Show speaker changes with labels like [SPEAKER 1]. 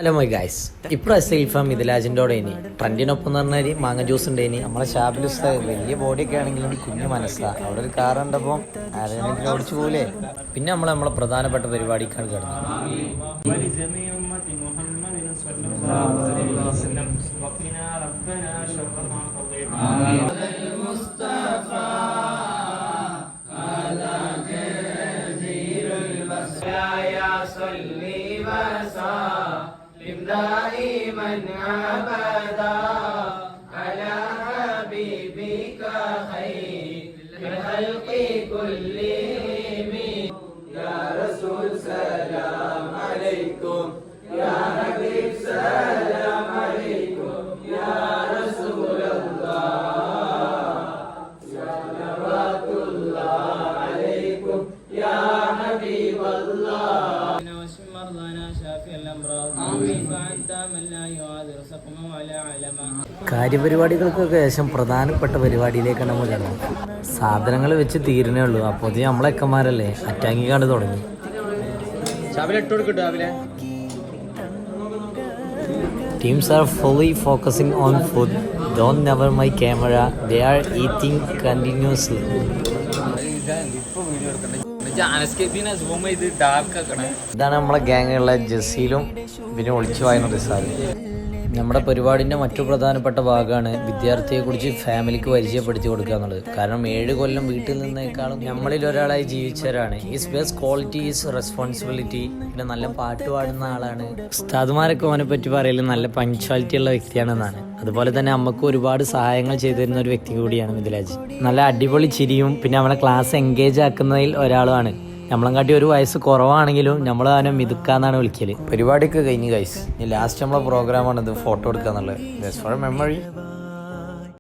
[SPEAKER 1] Hello my guys ഇപ്രാവശ്യം ഇൽഫാം മിഥിലാജിൻ്റെ ഇനി ട്രെൻഡിനൊപ്പം എന്ന് പറഞ്ഞാൽ മാങ്ങ ജ്യൂസ് ഉണ്ട്. ഇനി നമ്മളെ ഷാപ്പിൽ വലിയ ബോഡിയൊക്കെ ആണെങ്കിലും കുഞ്ഞു മനസ്സാണ്. അവിടെ ഒരു കാർ ഉണ്ടപ്പോൾ ആരെങ്കിലും ഓടിച്ചു പോകില്ലേ. പിന്നെ നമ്മളെ പ്രധാനപ്പെട്ട പരിപാടിക്കാണ് കിടന്നത്.
[SPEAKER 2] دائما أبدا على حبيبك خير الخلق كلهم يا رسول سلام عليكم يا حبيب سلام عليكم يا رسول الله صلوات الله عليكم يا حبيب الله
[SPEAKER 1] കാര്യപരിപാടികൾക്കൊക്കെ ശേഷം പ്രധാനപ്പെട്ട പരിപാടിയിലേക്കാണ് നമ്മൾ കിടന്നത്. സാധനങ്ങൾ വെച്ച് തീരണേ ഉള്ളൂ. അപ്പോൾ നമ്മളെക്കന്മാരല്ലേ അറ്റാങ്ങിക്കാണ്ട് തുടങ്ങി. Teams are fully focusing on food. Don't never my camera. They are eating continuously. ഇതാണ് നമ്മളെ ഗ്യാങ്ങുള്ള ജസീലും പിന്നെ ഒളിച്ചു വായുന്ന റിസാലും. നമ്മുടെ പരിപാടിൻ്റെ മറ്റു പ്രധാനപ്പെട്ട ഭാഗമാണ് വിദ്യാർത്ഥിയെക്കുറിച്ച് ഫാമിലിക്ക് പരിചയപ്പെടുത്തി കൊടുക്കുക എന്നുള്ളത്. കാരണം 7 കൊല്ലം വീട്ടിൽ നിന്നേക്കാളും നമ്മളിൽ ഒരാളായി ജീവിച്ചവരാണ്. Is best quality is responsibility. പിന്നെ നല്ല പാട്ട് പാടുന്ന ആളാണ്. ഉസ്താദുമാരൊക്കെ അവനെ പറ്റി പറയലും നല്ല പഞ്ച്വാലിറ്റി ഉള്ള വ്യക്തിയാണെന്നാണ്. അതുപോലെ തന്നെ അമ്മക്ക് ഒരുപാട് സഹായങ്ങൾ ചെയ്തു തരുന്ന ഒരു വ്യക്തി കൂടിയാണ് മിഥിലാജ്. നല്ല അടിപൊളി ചിരിയും പിന്നെ അവളെ ക്ലാസ് എൻഗേജ് ആക്കുന്നതിൽ ഒരാളുമാണ്. നമ്മളെക്കാട്ടി ഒരു വയസ്സ് കുറവാണെങ്കിലും നമ്മൾ അവനെ മിതുക്കാന്നാണ് വിളിക്കല്. പരിപാടിയൊക്കെ കഴിഞ്ഞ് ഗൈസ്. ലാസ്റ്റ് നമ്മളെ പ്രോഗ്രാമാണിത്, ഫോട്ടോ എടുക്കുക എന്നുള്ളത്. Just for memory.